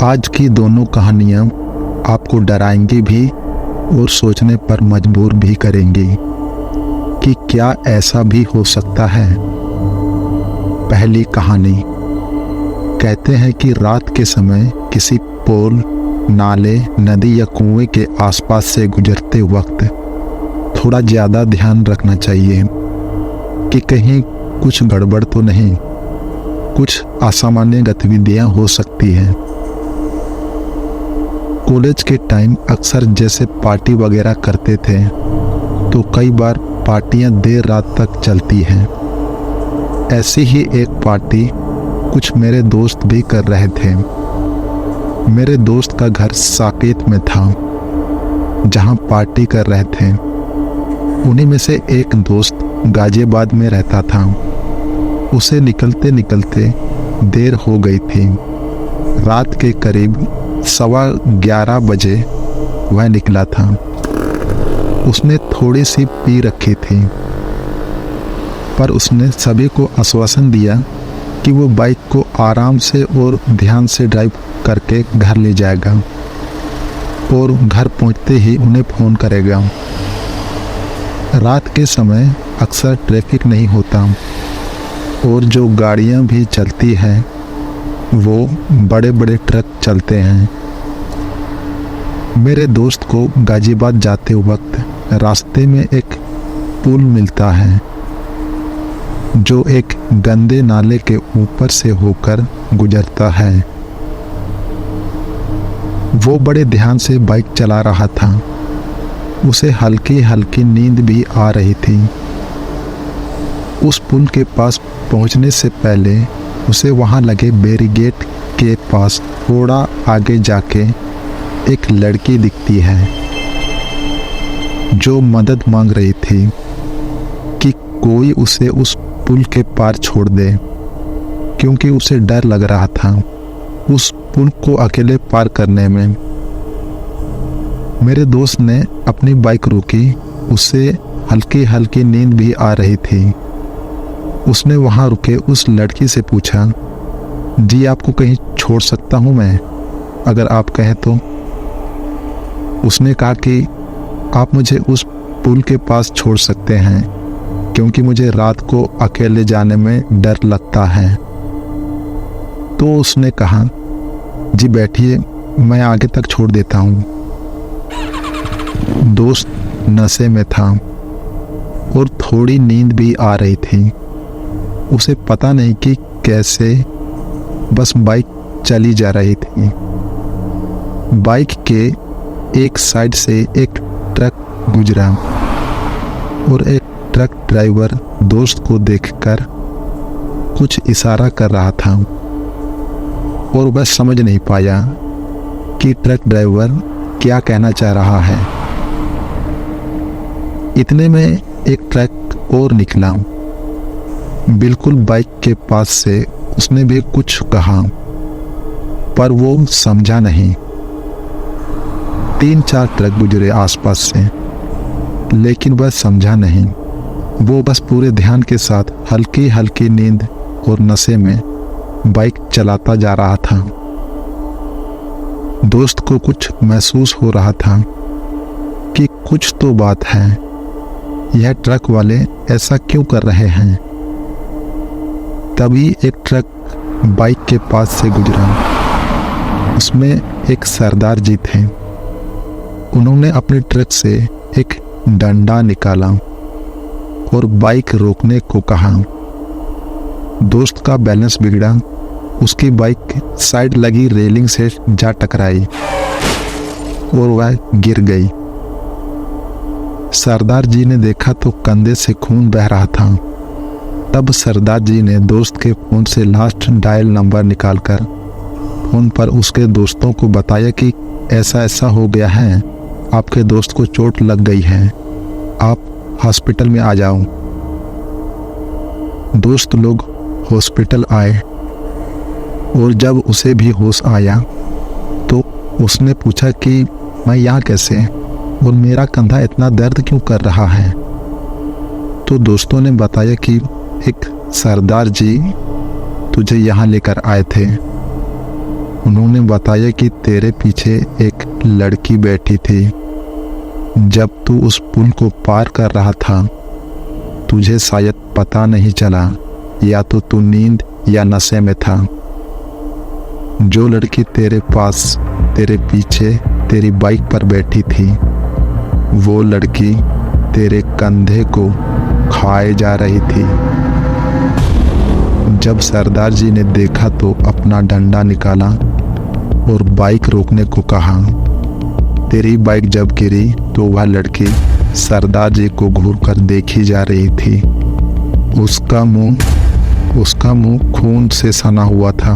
आज की दोनों कहानियाँ आपको डराएंगी भी और सोचने पर मजबूर भी करेंगी कि क्या ऐसा भी हो सकता है। पहली कहानी। कहते हैं कि रात के समय किसी पोल, नाले, नदी या कुएं के आसपास से गुजरते वक्त थोड़ा ज़्यादा ध्यान रखना चाहिए कि कहीं कुछ गड़बड़ तो नहीं, कुछ असामान्य गतिविधियां हो सकती हैं। कॉलेज के टाइम अक्सर जैसे पार्टी वगैरह करते थे तो कई बार पार्टियां देर रात तक चलती हैं। ऐसी ही एक पार्टी कुछ मेरे दोस्त भी कर रहे थे। मेरे दोस्त का घर साकेत में था जहां पार्टी कर रहे थे। उन्हीं में से एक दोस्त गाजियाबाद में रहता था। उसे निकलते निकलते देर हो गई थी। रात के करीब 11:15 बजे वह निकला था। उसने थोड़ी सी पी रखी थी, पर उसने सभी को आश्वासन दिया कि वो बाइक को आराम से और ध्यान से ड्राइव करके घर ले जाएगा और घर पहुंचते ही उन्हें फ़ोन करेगा। रात के समय अक्सर ट्रैफिक नहीं होता और जो गाड़ियां भी चलती हैं वो बड़े बड़े ट्रक चलते हैं। मेरे दोस्त को गाजियाबाद जाते वक्त रास्ते में एक पुल मिलता है जो एक गंदे नाले के ऊपर से होकर गुजरता है। वो बड़े ध्यान से बाइक चला रहा था। उसे हल्की हल्की नींद भी आ रही थी। उस पुल के पास पहुंचने से पहले उसे वहां लगे बैरिकेड के पास थोड़ा आगे जाके एक लड़की दिखती है जो मदद मांग रही थी कि कोई उसे उस पुल के पार छोड़ दे, क्योंकि उसे डर लग रहा था उस पुल को अकेले पार करने में। मेरे दोस्त ने अपनी बाइक रोकी। उसे हल्की हल्की नींद भी आ रही थी। उसने वहां रुके उस लड़की से पूछा, जी आपको कहीं छोड़ सकता हूं मैं, अगर आप कहें तो। उसने कहा कि आप मुझे उस पुल के पास छोड़ सकते हैं क्योंकि मुझे रात को अकेले जाने में डर लगता है। तो उसने कहा, जी बैठिए, मैं आगे तक छोड़ देता हूं। दोस्त नशे में था और थोड़ी नींद भी आ रही थी। उसे पता नहीं कि कैसे बस बाइक चली जा रही थी। बाइक के एक साइड से एक ट्रक गुजरा और एक ट्रक ड्राइवर दोस्त को देखकर कुछ इशारा कर रहा था और वह समझ नहीं पाया कि ट्रक ड्राइवर क्या कहना चाह रहा है। इतने में एक ट्रक और निकला। बिल्कुल बाइक के पास से उसने भी कुछ कहा, पर वो समझा नहीं। 3-4 ट्रक गुजरे आसपास से, लेकिन वह समझा नहीं। वो बस पूरे ध्यान के साथ हल्की हल्की नींद और नशे में बाइक चलाता जा रहा था। दोस्त को कुछ महसूस हो रहा था कि कुछ तो बात है, यह ट्रक वाले ऐसा क्यों कर रहे हैं। तभी एक ट्रक बाइक के पास से गुजरा। उसमें एक सरदार जी थे। उन्होंने अपने ट्रक से एक डंडा निकाला और बाइक रोकने को कहा। दोस्त का बैलेंस बिगड़ा। उसकी बाइक साइड लगी रेलिंग से जा टकराई और वह गिर गई। सरदार जी ने देखा तो कंधे से खून बह रहा था। तब सरदार जी ने दोस्त के फ़ोन से लास्ट डायल नंबर निकालकर फ़ोन पर उसके दोस्तों को बताया कि ऐसा ऐसा हो गया है, आपके दोस्त को चोट लग गई है, आप हॉस्पिटल में आ जाओ। दोस्त लोग हॉस्पिटल आए और जब उसे भी होश आया तो उसने पूछा कि मैं यहाँ कैसे और मेरा कंधा इतना दर्द क्यों कर रहा है। तो दोस्तों ने बताया कि एक सरदार जी तुझे यहाँ लेकर आए थे उन्होंने बताया कि तेरे पीछे एक लड़की बैठी थी। जब तू उस पुल को पार कर रहा था तुझे शायद पता नहीं चला, या तो तू नींद या नशे में था। जो लड़की तेरे पास तेरे पीछे तेरी बाइक पर बैठी थी वो लड़की तेरे कंधे को खाए जा रही थी। जब सरदार जी ने देखा तो अपना डंडा निकाला और बाइक रोकने को कहा। तेरी बाइक जब गिरी तो वह लड़की सरदार जी को घूरकर देखी जा रही थी। उसका मुंह खून से सना हुआ था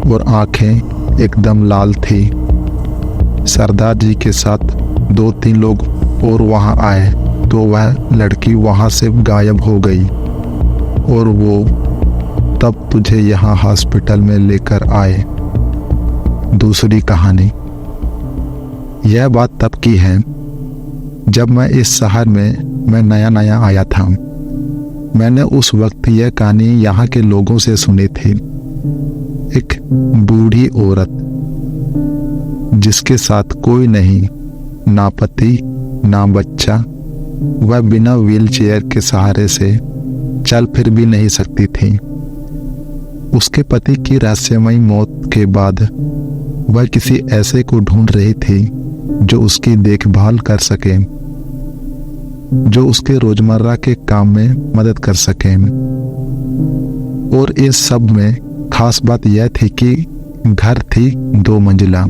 और आंखें एकदम लाल थी। सरदार जी के साथ 2-3 लोग और वहां आए तो वह लड़की वहां से गायब हो गई और वो तब तुझे यहाँ हॉस्पिटल में लेकर आए। दूसरी कहानी। यह बात तब की है जब मैं इस शहर में नया आया था। मैंने उस वक्त यह कहानी यहाँ के लोगों से सुनी थी। एक बूढ़ी औरत जिसके साथ कोई नहीं, ना पति ना बच्चा, वह बिना व्हीलचेयर के सहारे से चल फिर भी नहीं सकती थी। उसके पति की रहस्यमयी मौत के बाद वह किसी ऐसे को ढूंढ रही थी जो उसकी देखभाल कर सके, जो उसके रोजमर्रा के काम में मदद कर सके। और इस सब में खास बात यह थी कि घर थी 2 मंजिला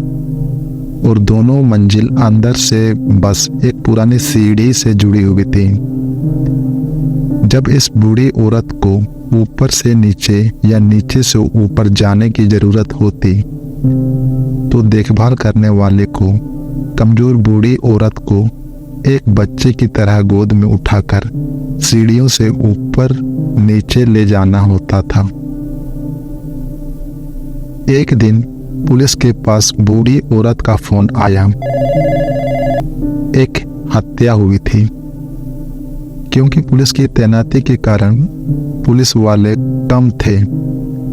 और दोनों मंजिल अंदर से बस एक पुरानी सीढ़ी से जुड़ी हुई थी। जब इस बूढ़ी औरत को ऊपर से नीचे या नीचे से ऊपर जाने की जरूरत होती तो देखभाल करने वाले को कमजोर बूढ़ी औरत को एक बच्चे की तरह गोद में उठाकर सीढ़ियों से ऊपर नीचे ले जाना होता था। एक दिन पुलिस के पास बूढ़ी औरत का फोन आया। एक हत्या हुई थी। क्योंकि पुलिस की तैनाती के कारण पुलिस वाले कम थे,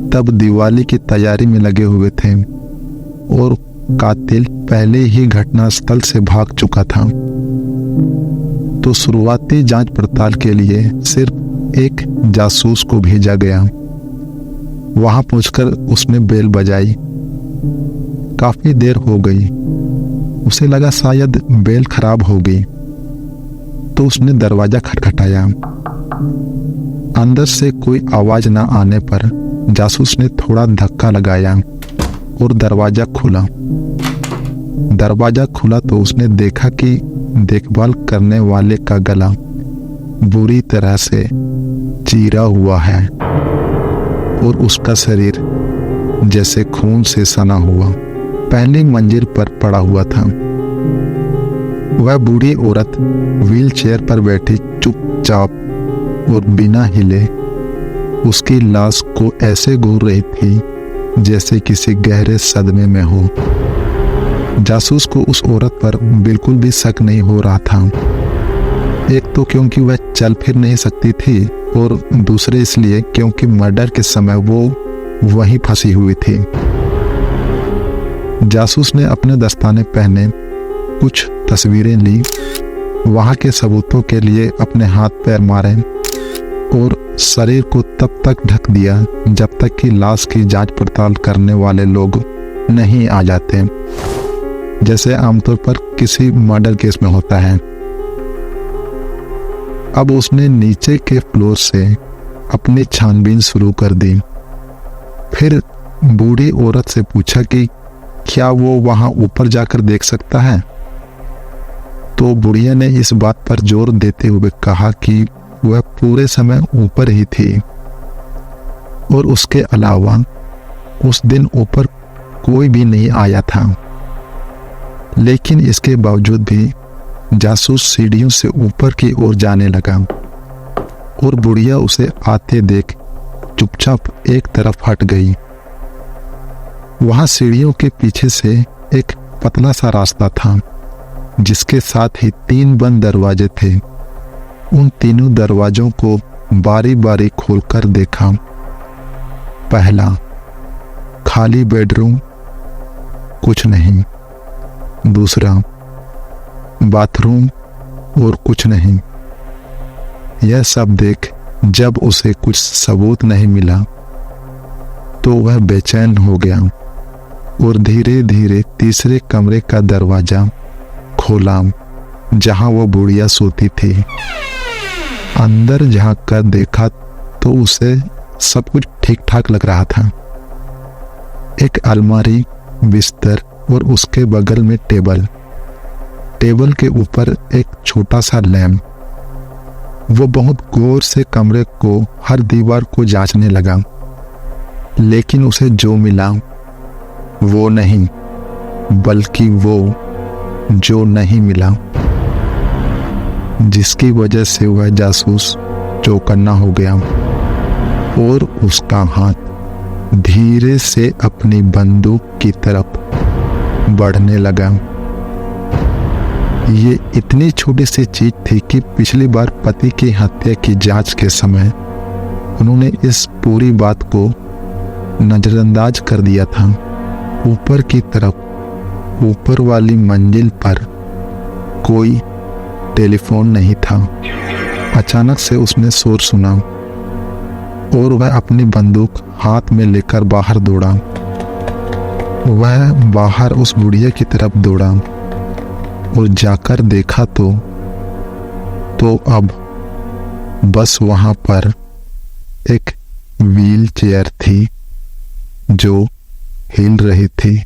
तब दिवाली की तैयारी में लगे हुए थे और कातिल पहले ही घटनास्थल से भाग चुका था। तो शुरुआती जांच पड़ताल के लिए सिर्फ एक जासूस को भेजा गया। वहां पहुंचकर उसने बेल बजाई। काफी देर हो गई। उसे लगा शायद बेल खराब हो गई, तो उसने दरवाजा खटखटाया। अंदर से कोई आवाज न आने पर जासूस ने थोड़ा धक्का लगाया और दरवाजा खुला तो उसने देखा कि देखभाल करने वाले का गला बुरी तरह से चीरा हुआ है और उसका शरीर जैसे खून से सना हुआ पहली मंजिल पर पड़ा हुआ था। वह बूढ़ी औरत व्हीलचेयर पर बैठी चुपचाप और बिना हिले उसकी लाश को ऐसे घूर रही थी जैसे किसी गहरे सदमे में हो। जासूस को उस औरत पर बिल्कुल भी शक नहीं हो रहा था। एक तो क्योंकि वह चल फिर नहीं सकती थी और दूसरे इसलिए क्योंकि मर्डर के समय वो वहीं फंसी हुई थी। जासूस ने अपने दस्ताने पहने, कुछ तस्वीरें ली, वहां के सबूतों के लिए अपने हाथ पैर मारे और शरीर को तब तक ढक दिया जब तक कि लाश की जांच पड़ताल करने वाले लोग नहीं आ जाते, जैसे आमतौर पर किसी मर्डर केस में होता है। अब उसने नीचे के फ्लोर से अपनी छानबीन शुरू कर दी। फिर बूढ़ी औरत से पूछा कि क्या वो वहां ऊपर जाकर देख सकता है। तो बुढ़िया ने इस बात पर जोर देते हुए कहा कि वह पूरे समय ऊपर ही थी और उसके अलावा उस दिन ऊपर कोई भी नहीं आया था। लेकिन इसके बावजूद भी जासूस सीढ़ियों से ऊपर की ओर जाने लगा और बुढ़िया उसे आते देख चुपचाप एक तरफ हट गई। वहां सीढ़ियों के पीछे से एक पतला सा रास्ता था जिसके साथ ही 3 बंद दरवाजे थे। उन तीनों दरवाजों को बारी बारी खोलकर देखा। पहला खाली बेडरूम, कुछ नहीं। दूसरा, बाथरूम और कुछ नहीं। यह सब देख जब उसे कुछ सबूत नहीं मिला तो वह बेचैन हो गया और धीरे धीरे तीसरे कमरे का दरवाजा खोला जहां वो बुढ़िया सोती थी। अंदर झांक कर देखा तो उसे सब कुछ ठीक ठाक लग रहा था। एक अलमारी, बिस्तर और उसके बगल में टेबल के ऊपर एक छोटा सा लैंप। वो बहुत गौर से कमरे को, हर दीवार को जांचने लगा, लेकिन उसे जो मिला वो नहीं, बल्कि वो जो नहीं मिला, जिसकी वजह से वह जासूस चौकन्ना हो गया और उसका हाथ धीरे से अपनी बंदूक की तरफ बढ़ने लगा। ये इतनी छोटी सी चीज थी कि पिछली बार पति की हत्या की जांच के समय उन्होंने इस पूरी बात को नजरअंदाज कर दिया था। ऊपर की तरफ, ऊपर वाली मंजिल पर कोई टेलीफोन नहीं था। अचानक से उसने शोर सुना और वह अपनी बंदूक हाथ में लेकर बाहर दौड़ा। वह बाहर उस बुढ़िया की तरफ दौड़ा और जाकर देखा तो अब बस वहां पर एक व्हील चेयर थी जो हिल रही थी।